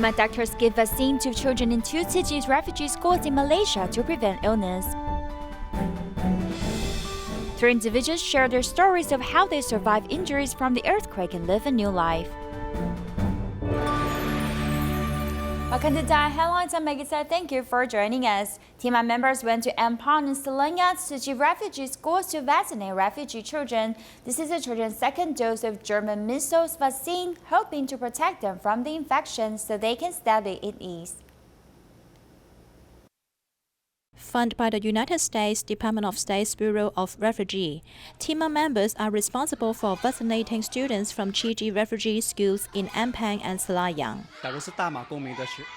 TIMA doctors give vaccine to children in Tzu Chi's refugee schools in Malaysia to prevent illness. 3 individuals share their stories of how they survived injuries from the earthquake and live a new life. Welcome to DaAi Headlines. I'm Maggie. Thank you for joining us. TIMA members went to Ampang and Selayang Tzu Chi refugee schools to vaccinate refugee children. This is the children's second dose of German measles vaccine, hoping to protect them from the infection so they can study in ease. Funded by the United States Department of State's Bureau of Refugee, TIMA members are responsible for vaccinating students from Tzu Chi refugee schools in Ampang and Selayang.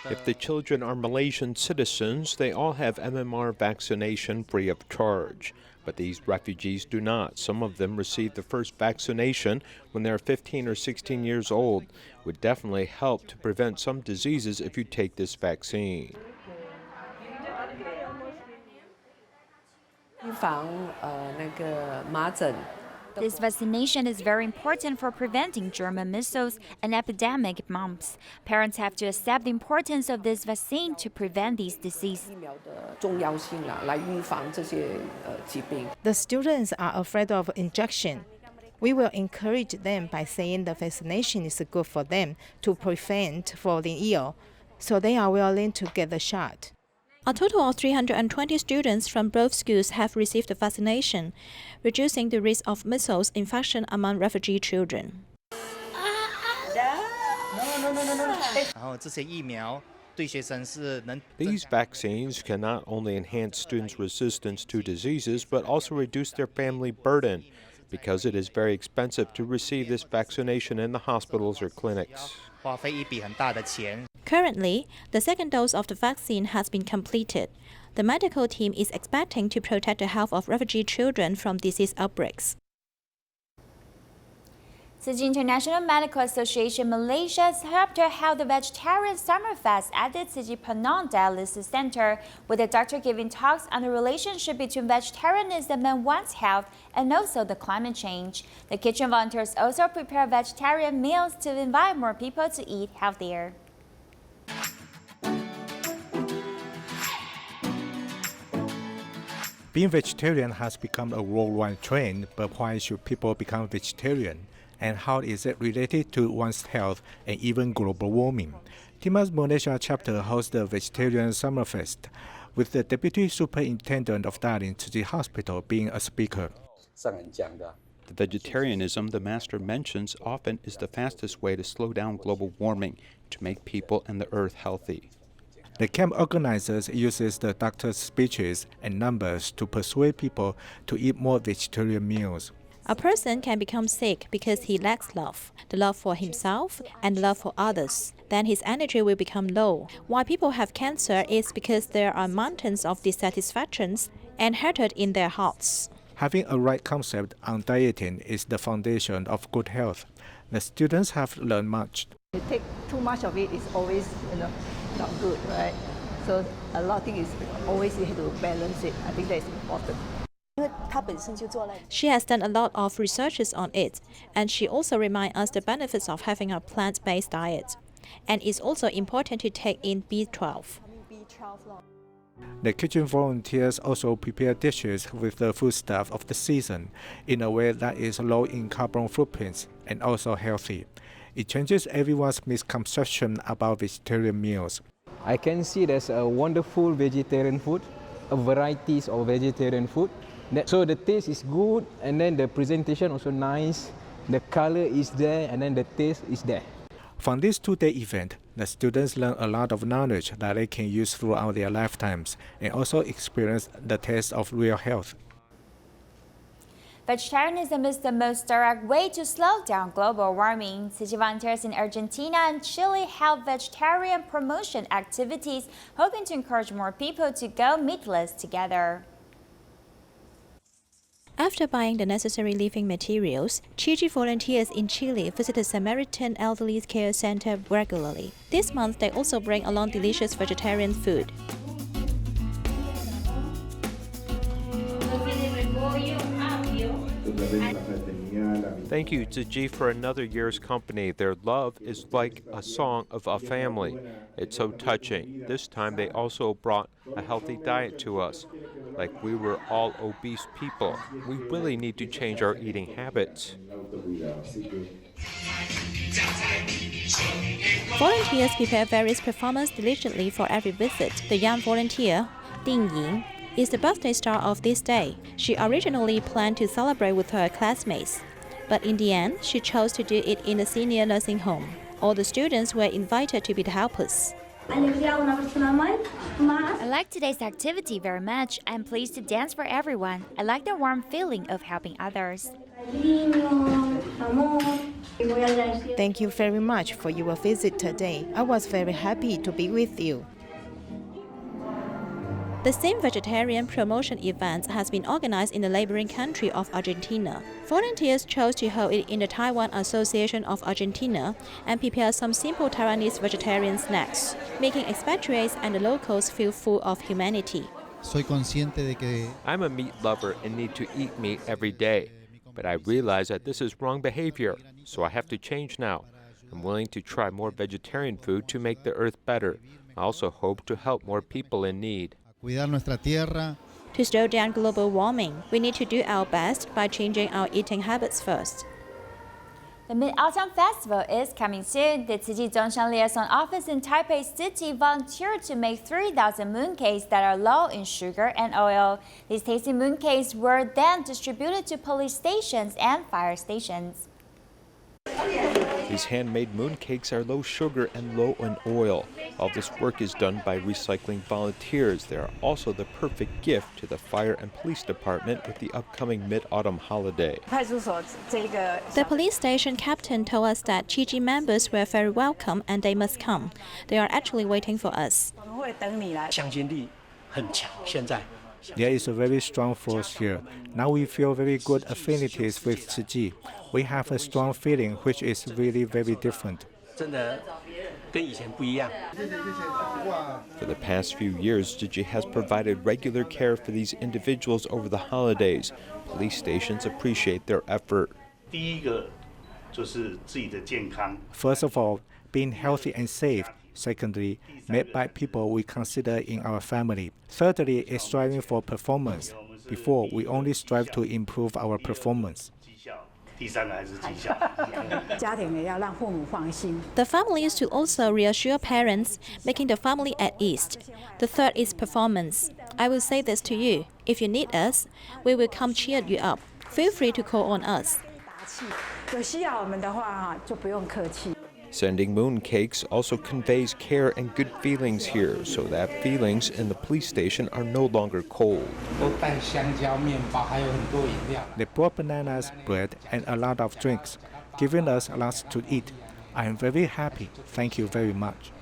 If the children are Malaysian citizens, they all have MMR vaccination free of charge. But these refugees do not. Some of them receive the first vaccination when they're 15 or 16 years old. It would definitely help to prevent some diseases if you take this vaccine. This vaccination is very important for preventing German measles and epidemic mumps. Parents have to accept the importance of this vaccine to prevent these diseases. The students are afraid of injection. We will encourage them by saying the vaccination is good for them to prevent falling ill, so they are willing to get the shot. A total of 320 students from both schools have received the vaccination, reducing the risk of measles infection among refugee children. These vaccines can not only enhance students' resistance to diseases, but also reduce their family burden, because it is very expensive to receive this vaccination in the hospitals or clinics. Currently, the second dose of the vaccine has been completed. The medical team is expecting to protect the health of refugee children from disease outbreaks. Tzu Chi International Medical Association Malaysia's chapter held the Vegetarian Summerfest at the Tzu Chi Penang Dialysis Center, with the doctor giving talks on the relationship between vegetarianism and one's health and also the climate change. The kitchen volunteers also prepare vegetarian meals to invite more people to eat healthier. Being vegetarian has become a worldwide trend, but why should people become vegetarian? And how is it related to one's health and even global warming? TIMA's Malaysia chapter hosts the Vegetarian Summerfest, with the Deputy Superintendent of Darling Tzu Chi Hospital being a speaker. The vegetarianism the master mentions often is the fastest way to slow down global warming, to make people and the earth healthy. The camp organizers uses the doctor's speeches and numbers to persuade people to eat more vegetarian meals. A person can become sick because he lacks love, the love for himself and love for others. Then his energy will become low. Why people have cancer is because there are mountains of dissatisfactions and hatred in their hearts. Having a right concept on dieting is the foundation of good health. The students have learned much. You take too much of it is always, not good, right? So a lot of things is always you have to balance it. I think that is important. She has done a lot of researches on it, and she also reminds us the benefits of having a plant-based diet. And it's also important to take in B12. The kitchen volunteers also prepare dishes with the foodstuff of the season in a way that is low in carbon footprints and also healthy. It changes everyone's misconception about vegetarian meals. I can see there's a wonderful vegetarian food, a varieties of vegetarian food. So the taste is good, and then the presentation also nice. The color is there, and then the taste is there. From this two-day event, the students learn a lot of knowledge that they can use throughout their lifetimes and also experience the taste of real health. Vegetarianism is the most direct way to slow down global warming. Tzu Chi volunteers in Argentina and Chile held vegetarian promotion activities, hoping to encourage more people to go meatless together. After buying the necessary living materials, Tzu Chi volunteers in Chile visit the Samaritan Elderly Care Center regularly. This month, they also bring along delicious vegetarian food. Thank you, Tzu Chi, for another year's company. Their love is like a song of a family. It's so touching. This time they also brought a healthy diet to us. Like we were all obese people. We really need to change our eating habits. Volunteers prepare various performances diligently for every visit. The young volunteer, Ding Ying, is the birthday star of this day. She originally planned to celebrate with her classmates, but in the end, she chose to do it in a senior nursing home. All the students were invited to be the helpers. I like today's activity very much. I'm pleased to dance for everyone. I like the warm feeling of helping others. Thank you very much for your visit today. I was very happy to be with you. The same vegetarian promotion event has been organized in the neighboring country of Argentina. Volunteers chose to hold it in the Taiwan Association of Argentina and prepare some simple Taiwanese vegetarian snacks, making expatriates and the locals feel full of humanity. I'm a meat lover and need to eat meat every day, but I realize that this is wrong behavior, so I have to change now. I'm willing to try more vegetarian food to make the earth better. I also hope to help more people in need. To slow down global warming, we need to do our best by changing our eating habits first. The Mid-Autumn Festival is coming soon. The Tzu Chi Zhongshan Liaison Office in Taipei's Tzu Chi volunteered to make 3,000 mooncakes that are low in sugar and oil. These tasty mooncakes were then distributed to police stations and fire stations. These handmade mooncakes are low sugar and low in oil. All this work is done by recycling volunteers. They are also the perfect gift to the fire and police department with the upcoming mid-autumn holiday. The police station captain told us that Tzu Chi members were very welcome and they must come. They are actually waiting for us. There is a very strong force here. Now we feel very good affinities with Tzu Chi. We have a strong feeling which is really very different. For the past few years, Tzu Chi has provided regular care for these individuals over the holidays. Police stations appreciate their effort. First of all, being healthy and safe. Secondly, made by people we consider in our family. Thirdly, is striving for performance. Before, we only strive to improve our performance. The families to also reassure parents, making the family at ease. The third is performance. I will say this to you. If you need us, we will come cheer you up. Feel free to call on us. Sending mooncakes also conveys care and good feelings here, so that feelings in the police station are no longer cold. They brought bananas, bread, and a lot of drinks, giving us lots to eat. I am very happy. Thank you very much.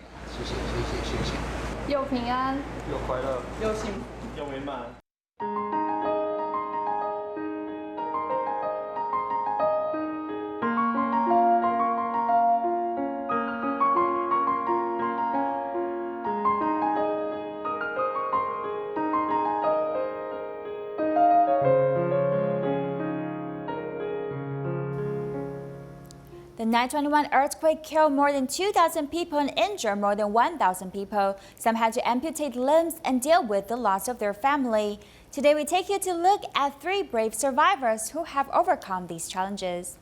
The 9/21 earthquake killed more than 2,000 people and injured more than 1,000 people. Some had to amputate limbs and deal with the loss of their family. Today we take you to look at 3 brave survivors who have overcome these challenges.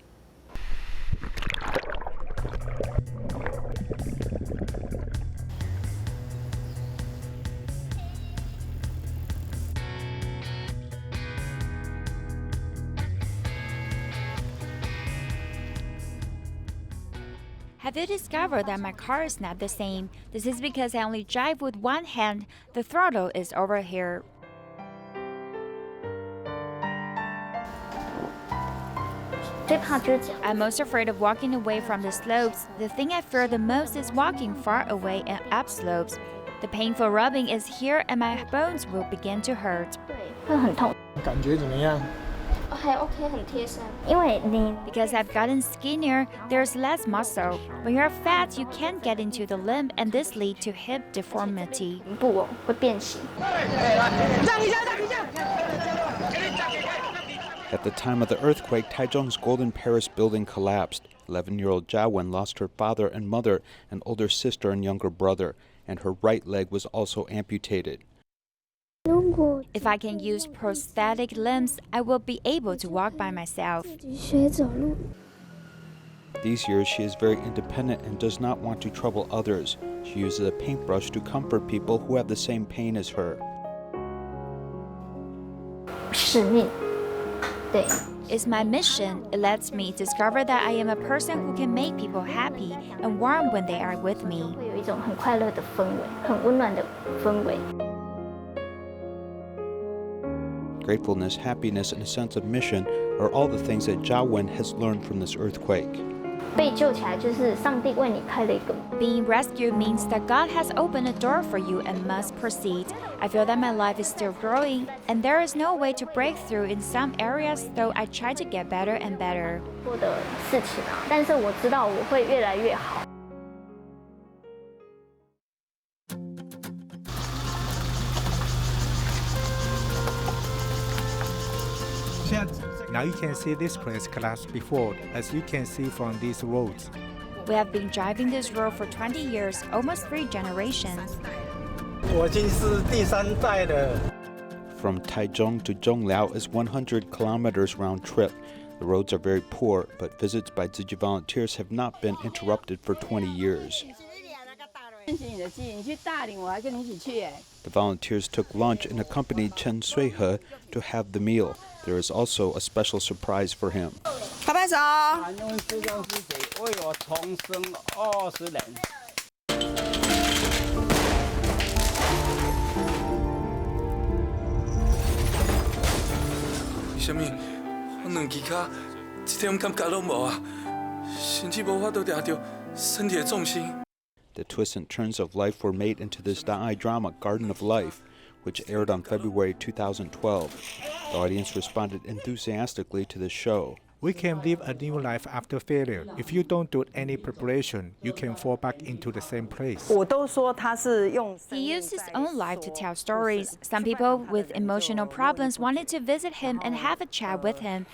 Have you discovered that my car is not the same? This is because I only drive with one hand. The throttle is over here. I'm most afraid of walking away from the slopes. The thing I fear the most is walking far away and up slopes. The painful rubbing is here and my bones will begin to hurt. Because I've gotten skinnier, there's less muscle. When you're fat, you can't get into the limb and this leads to hip deformity. At the time of the earthquake, Taichung's Golden Paris building collapsed. 11-year-old Jia Wen lost her father and mother, an older sister and younger brother, and her right leg was also amputated. If I can use prosthetic limbs, I will be able to walk by myself. These years, she is very independent and does not want to trouble others. She uses a paintbrush to comfort people who have the same pain as her. It's my mission. It lets me discover that I am a person who can make people happy and warm when they are with me. Gratefulness, happiness, and a sense of mission are all the things that Jia Wen has learned from this earthquake. Being rescued means that God has opened a door for you and must proceed. I feel that my life is still growing, and there is no way to break through in some areas, though I try to get better and better. Now you can see this place collapsed before, as you can see from these roads. We have been driving this road for 20 years, almost 3 generations. From Taichung to Zhongliao is 100 kilometers round trip. The roads are very poor, but visits by Tzu Chi volunteers have not been interrupted for 20 years. The volunteers took lunch and accompanied Chen Sui-he to have the meal. There is also a special surprise for him. The twists and turns of life were made into this DaAi drama, Garden of Life, which aired on February 2012. The audience responded enthusiastically to the show. We can live a new life after failure. If you don't do any preparation, you can fall back into the same place. He used his own life to tell stories. Some people with emotional problems wanted to visit him and have a chat with him.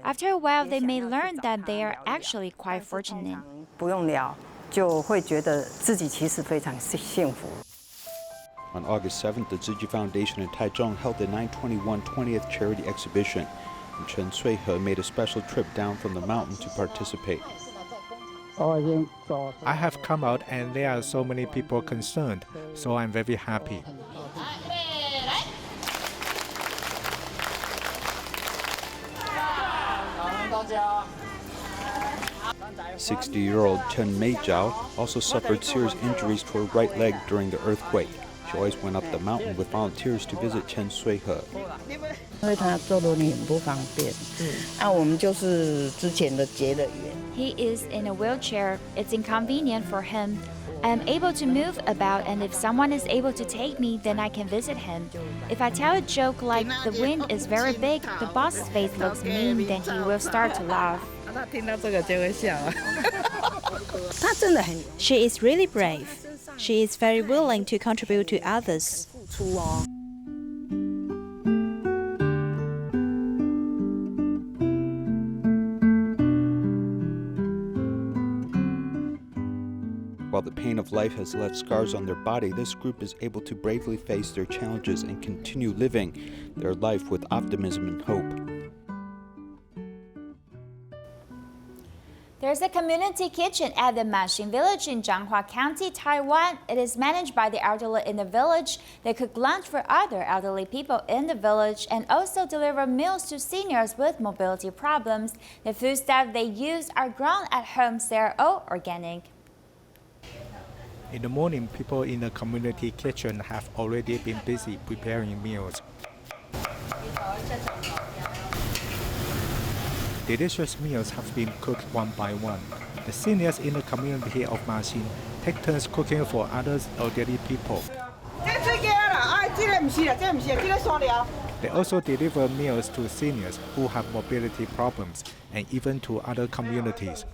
After a while, they may learn that they are actually quite fortunate. On August 7th, the Tzu Chi Foundation in Taichung held the 921 20th charity exhibition, and Chen Sui-he made a special trip down from the mountain to participate. I have come out and there are so many people concerned, so I'm very happy. 60-year-old Chen Meijiao also suffered serious injuries to her right leg during the earthquake. She always went up the mountain with volunteers to visit Chen Sui-he. He is in a wheelchair. It's inconvenient for him. I am able to move about, and if someone is able to take me, then I can visit him. If I tell a joke like the wind is very big, the boss's face looks mean, then he will start to laugh. She is really brave. She is very willing to contribute to others. While the pain of life has left scars on their body, this group is able to bravely face their challenges and continue living their life with optimism and hope. There's a community kitchen at the Maxing village in Changhua County, Taiwan. It is managed by the elderly in the village. They cook lunch for other elderly people in the village and also deliver meals to seniors with mobility problems. The food stuff they use are grown at home. They're all organic. In the morning, people in the community kitchen have already been busy preparing meals. Delicious meals have been cooked one by one. The seniors in the community of Maxing take turns cooking for others elderly people. They also deliver meals to seniors who have mobility problems and even to other communities.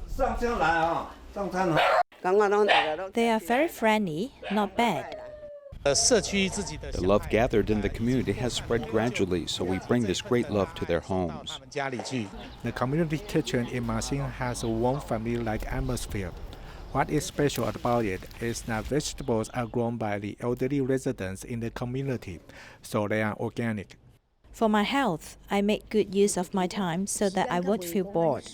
They are very friendly, not bad. The love gathered in the community has spread gradually, so we bring this great love to their homes. The community kitchen in Masing has a warm family-like atmosphere. What is special about it is that vegetables are grown by the elderly residents in the community, so they are organic. For my health, I make good use of my time so that I won't feel bored.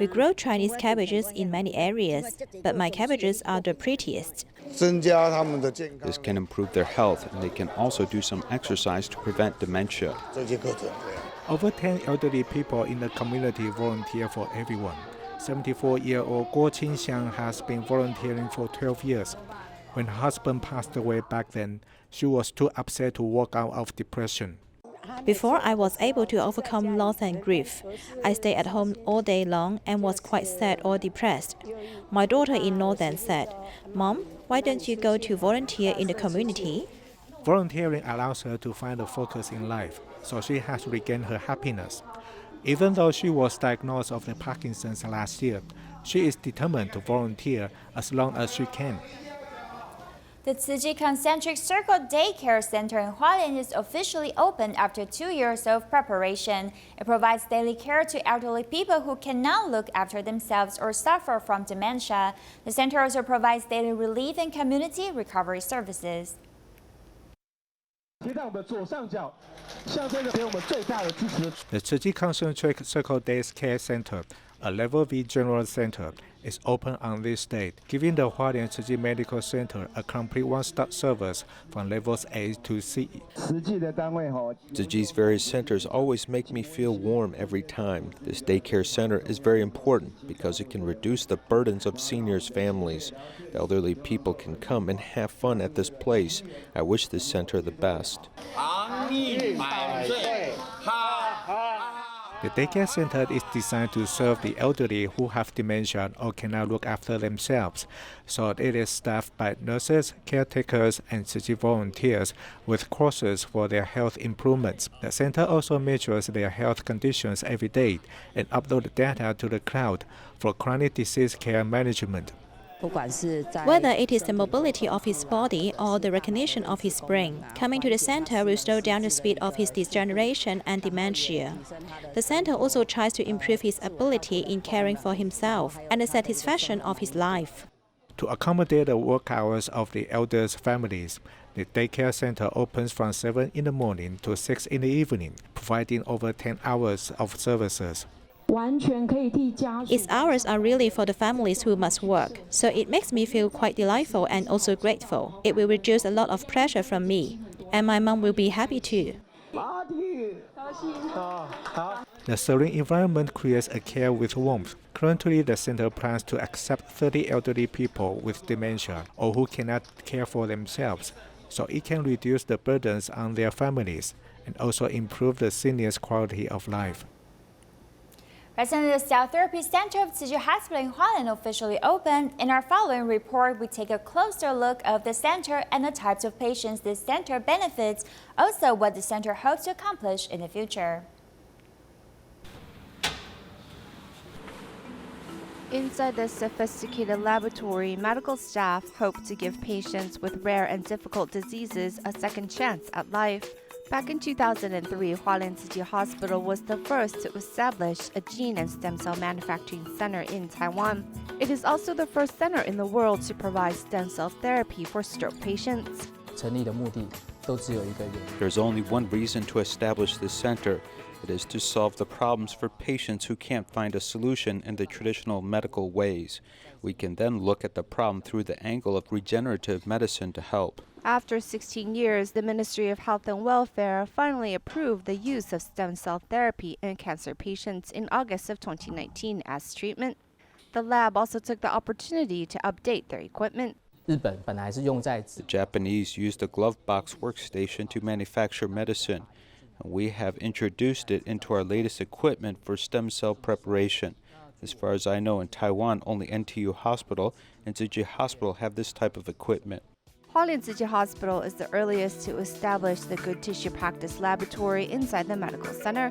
We grow Chinese cabbages in many areas, but my cabbages are the prettiest. This can improve their health, and they can also do some exercise to prevent dementia. Over 10 elderly people in the community volunteer for everyone. 74-year-old Guo Qingxiang has been volunteering for 12 years. When her husband passed away back then, she was too upset to walk out of depression. Before I was able to overcome loss and grief, I stayed at home all day long and was quite sad or depressed. My daughter-in-law then said, "Mom, why don't you go to volunteer in the community?" Volunteering allows her to find a focus in life, so she has regained her happiness. Even though she was diagnosed of the Parkinson's last year, she is determined to volunteer as long as she can. The Tzu Chi Concentric Circle Daycare Center in Hualien is officially opened after 2 years of preparation. It provides daily care to elderly people who cannot look after themselves or suffer from dementia. The center also provides daily relief and community recovery services. The Tzu Chi Concentric Circle Daycare Center, a Level V General Center, is open on this date, giving the Hualien Tzu Chi Medical Center a complete one-stop service from levels A to C. Tzu Chi's various centers always make me feel warm every time. This daycare center is very important because it can reduce the burdens of seniors' families. The elderly people can come and have fun at this place. I wish this center the best. The daycare center is designed to serve the elderly who have dementia or cannot look after themselves, so it is staffed by nurses, caretakers, and Tzu Chi volunteers with courses for their health improvements. The center also measures their health conditions every day and uploads data to the cloud for chronic disease care management. Whether it is the mobility of his body or the recognition of his brain, coming to the center will slow down the speed of his degeneration and dementia. The center also tries to improve his ability in caring for himself and the satisfaction of his life. To accommodate the work hours of the elders' families, the daycare center opens from 7 in the morning to 6 in the evening, providing over 10 hours of services. Its hours are really for the families who must work, so it makes me feel quite delightful and also grateful. It will reduce a lot of pressure from me, and my mom will be happy too. The serene environment creates a care with warmth. Currently, the center plans to accept 30 elderly people with dementia or who cannot care for themselves, so it can reduce the burdens on their families and also improve the seniors' quality of life. Recently, the Cell Therapy Center of Tzu Chi Hospital in Hualien officially opened. In our following report, we take a closer look of the center and the types of patients this center benefits, also what the center hopes to accomplish in the future. Inside this sophisticated laboratory, medical staff hope to give patients with rare and difficult diseases a second chance at life. Back in 2003, Hualien Tzu Chi Hospital was the first to establish a gene and stem cell manufacturing center in Taiwan. It is also the first center in the world to provide stem cell therapy for stroke patients. There's only one reason to establish this center. It is to solve the problems for patients who can't find a solution in the traditional medical ways. We can then look at the problem through the angle of regenerative medicine to help. After 16 years, the Ministry of Health and Welfare finally approved the use of stem cell therapy in cancer patients in August of 2019 as treatment. The lab also took the opportunity to update their equipment. The Japanese used a glove box workstation to manufacture medicine, and we have introduced it into our latest equipment for stem cell preparation. As far as I know, in Taiwan, only NTU Hospital and Tzu Chi Hospital have this type of equipment. Hualien Tzu Chi Hospital is the earliest to establish the Good Tissue Practice Laboratory inside the medical center.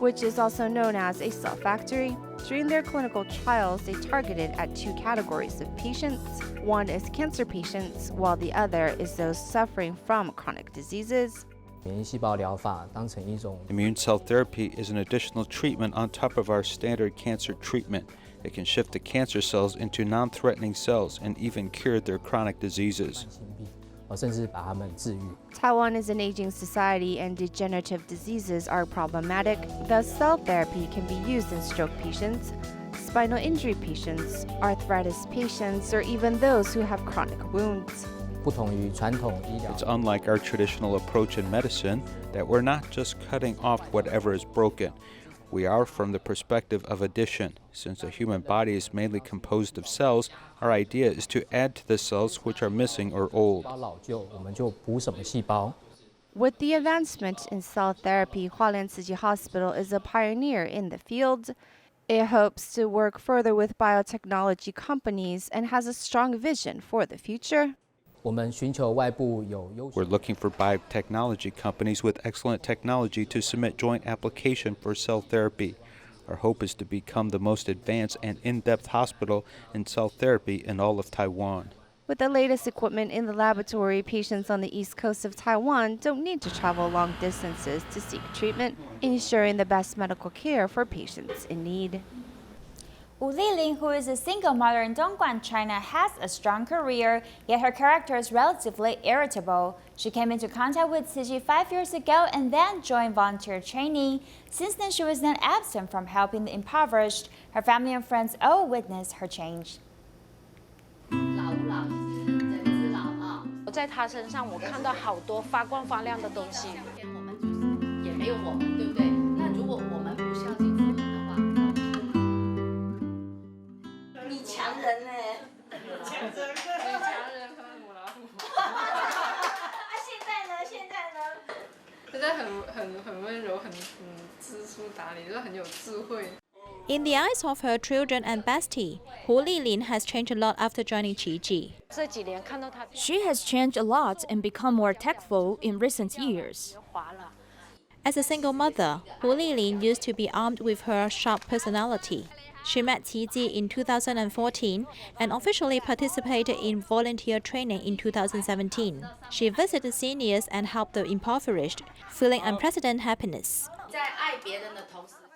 which is also known as a cell factory. During their clinical trials, they targeted at two categories of patients. One is cancer patients, while the other is those suffering from chronic diseases. Immune cell therapy is an additional treatment on top of our standard cancer treatment. It can shift the cancer cells into non-threatening cells and even cure their chronic diseases. Taiwan is an aging society and degenerative diseases are problematic. Thus, cell therapy can be used in stroke patients, spinal injury patients, arthritis patients, or even those who have chronic wounds. It's unlike our traditional approach in medicine that we're not just cutting off whatever is broken. We are from the perspective of addition. Since the human body is mainly composed of cells, our idea is to add to the cells which are missing or old. With the advancement in cell therapy, Hualien Tzu Chi Hospital is a pioneer in the field. It hopes to work further with biotechnology companies and has a strong vision for the future. We're looking for biotechnology companies with excellent technology to submit joint application for cell therapy. Our hope is to become the most advanced and in-depth hospital in cell therapy in all of Taiwan. With the latest equipment in the laboratory, patients on the east coast of Taiwan don't need to travel long distances to seek treatment, ensuring the best medical care for patients in need. Wu Liling, who is a single mother in Dongguan, China, has a strong career, yet her character is relatively irritable. She came into contact with Tzu Chi 5 years ago and then joined volunteer training. Since then, she was not absent from helping the impoverished. Her family and friends all witnessed her change. 在他身上，我看到好多发光发亮的东西。我们就是也没有我们，对不对？那如果我们不孝敬父母的话，你强人呢？强人，和母老虎。现在呢？现在很温柔，很知书达理，就很有智慧。 In the eyes of her children and bestie, Hu Lilin has changed a lot after joining Tzu Chi. She has changed a lot and become more tactful in recent years. As a single mother, Hu Lilin used to be armed with her sharp personality. She met Tzu Chi in 2014 and officially participated in volunteer training in 2017. She visited seniors and helped the impoverished, feeling unprecedented happiness.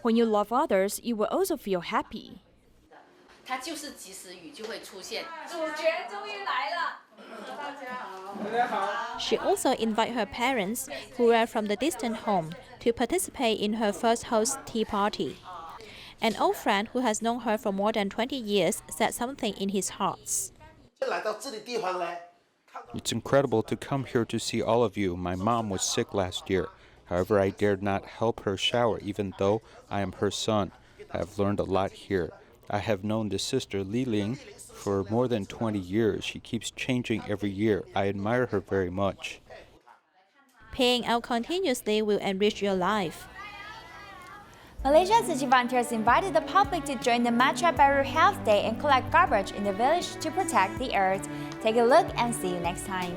When you love others, you will also feel happy. She also invited her parents, who were from the distant home, to participate in her first host tea party. An old friend who has known her for more than 20 years said something in his heart. It's incredible to come here to see all of you. My mom was sick last year. However, I dared not help her shower, even though I am her son. I have learned a lot here. I have known this sister, Li Ling, for more than 20 years. She keeps changing every year. I admire her very much. Paying out continuously will enrich your life. Malaysia's Tzu Chi volunteers invited the public to join the Matra Baru Health Day and collect garbage in the village to protect the earth. Take a look and see you next time.